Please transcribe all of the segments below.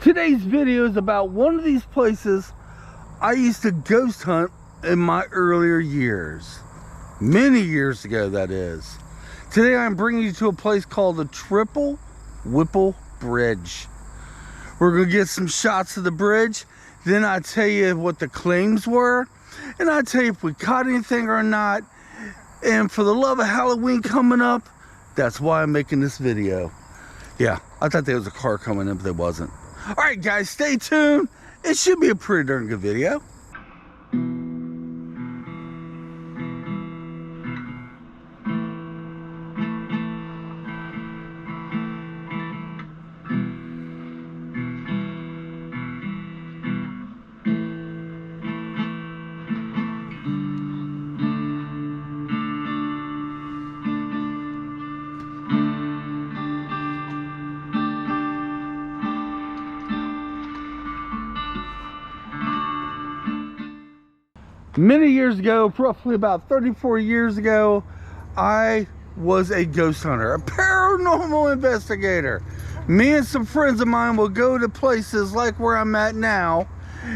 Today's video is about one of these places I used to ghost hunt in my earlier years. Many years ago, that is. Today I'm bringing you to a place called the Triple Whipple Bridge. We're going to get some shots of the bridge, then I tell you what the claims were, and I tell you if we caught anything or not. And for the love of Halloween coming up, that's why I'm making this video. Yeah, I thought there was a car coming in, but there wasn't. All right, guys, stay tuned. It should be a pretty darn good video. Many years ago, roughly about 34 years ago, I was a ghost hunter, a paranormal investigator. Me and some friends of mine will go to places like where I'm at now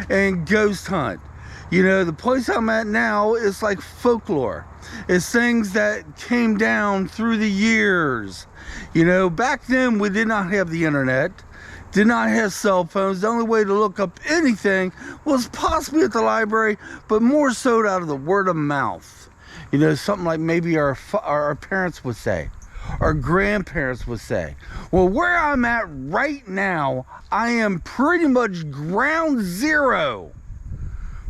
and ghost hunt. You know, the place I'm at now is like folklore. It's things that came down through the years. You know, back then we did not have the internet. Did not have cell phones. The only way to look up anything was possibly at the library, but more so out of the word of mouth. You know, something like maybe our parents would say, our grandparents would say. Well, where I'm at right now, I am pretty much ground zero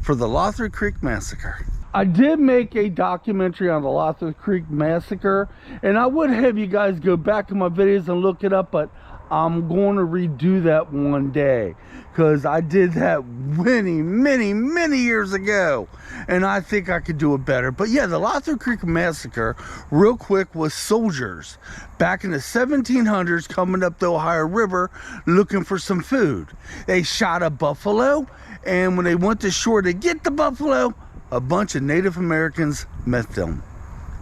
for the Lothar Creek Massacre. I did make a documentary on the Lothar Creek Massacre, and I would have you guys go back to my videos and look it up, but I'm going to redo that one day because I did that many years ago, and I think I could do it better. But yeah, the Lothar Creek Massacre, real quick, was soldiers back in the 1700s coming up the Ohio River looking for some food. They shot a buffalo, and when they went to shore to get the buffalo, a bunch of Native Americans met them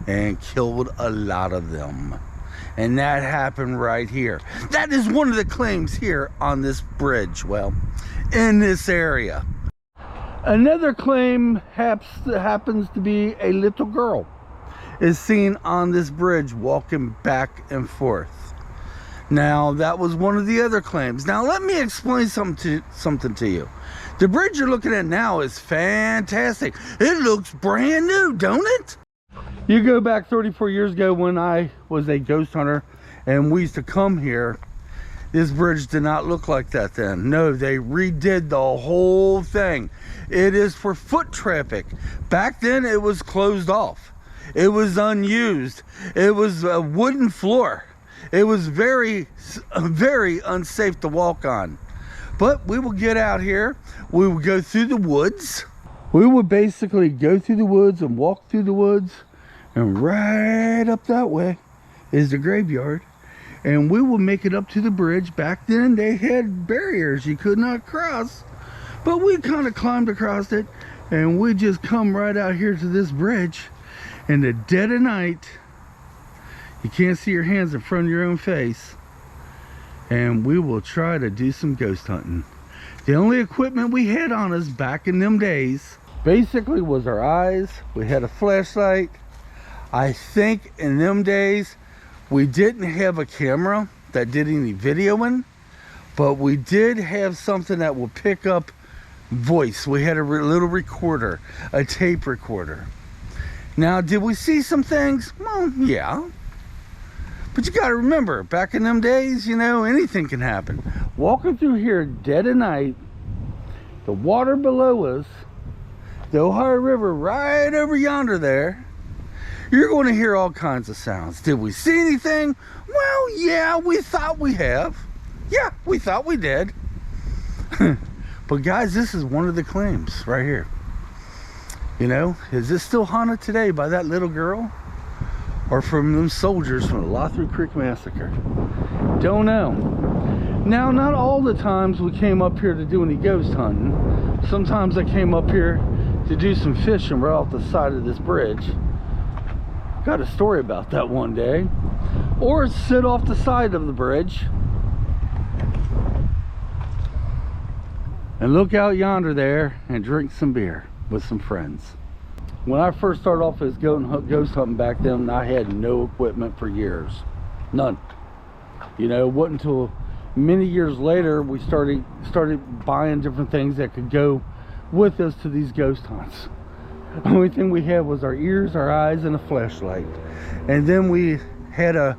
and killed a lot of them. And that happened right here. That is one of the claims here on this bridge, well, in this area. Another claim happens to be a little girl is seen on this bridge walking back and forth. Now, that was one of the other claims. Now, let me explain something to you. The bridge you're looking at now is fantastic. It looks brand new, don't it? You go back 34 years ago when I was a ghost hunter and we used to come here, this bridge did not look like that then. No, they redid the whole thing. It is for foot traffic. Back then it was closed off. It was unused. It was a wooden floor. It was very unsafe to walk on. But we will get out here. We will go through the woods. We would basically go through the woods and walk through the woods. And right up that way is the graveyard. And we will make it up to the bridge. Back then they had barriers you could not cross. But we kind of climbed across it. And we just come right out here to this bridge. In the dead of night, you can't see your hands in front of your own face. And we will try to do some ghost hunting. The only equipment we had on us back in them days basically was our eyes. We had a flashlight. I think in them days we didn't have a camera that did any videoing, but we did have something that would pick up voice. We had a little recorder, a tape recorder. Now, did we see some things? Well, yeah. But you got to remember, back in them days, you know, anything can happen. Walking through here dead of night, the water below us, the Ohio River right over yonder there, you're going to hear all kinds of sounds. Did we see anything? Well, yeah, we thought we have. Yeah, we thought we did. But guys, this is one of the claims right here. You know, is this still haunted today by that little girl? Or from them soldiers from the Lothar Creek Massacre? Don't know. Now, not all the times we came up here to do any ghost hunting. Sometimes I came up here to do some fishing right off the side of this bridge. Got a story about that one day. Or sit off the side of the bridge and look out yonder there and drink some beer with some friends. When I first started off as ghost hunting back then, I had no equipment for years. None. You know, it wasn't until many years later we started buying different things that could go with us to these ghost hunts. The only thing we had was our ears, our eyes, and a flashlight. And then we had a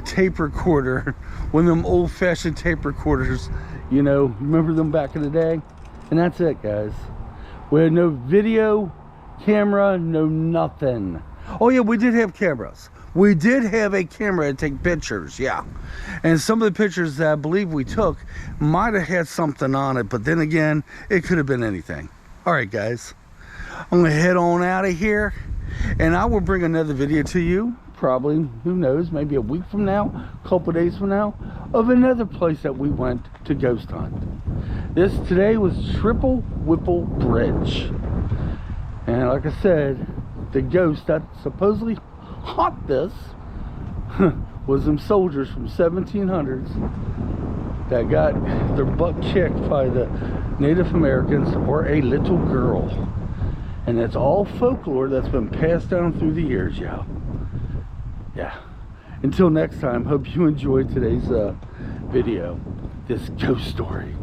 tape recorder, one of them old-fashioned tape recorders, you know, remember them back in the day? And that's it, guys. We had no video camera, no nothing. Oh yeah, we did have cameras. We did have a camera to take pictures, yeah. And some of the pictures that I believe we took might have had something on it, but then again, it could have been anything. All right, guys, I'm gonna head on out of here, and I will bring another video to you, probably, who knows, maybe a week from now, a couple days from now, of another place that we went to ghost hunt. This today was Triple Whipple Bridge. And like I said, the ghost that supposedly haunt this was them soldiers from 1700s that got their butt kicked by the Native Americans or a little girl. And that's all folklore that's been passed down through the years, y'all. Yeah. Until next time, hope you enjoyed today's video, this ghost story.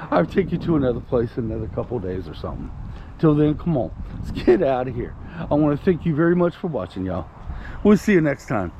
I'll take you to another place in another couple days or something. Till then, come on, let's get out of here. I want to thank you very much for watching, y'all. We'll see you next time.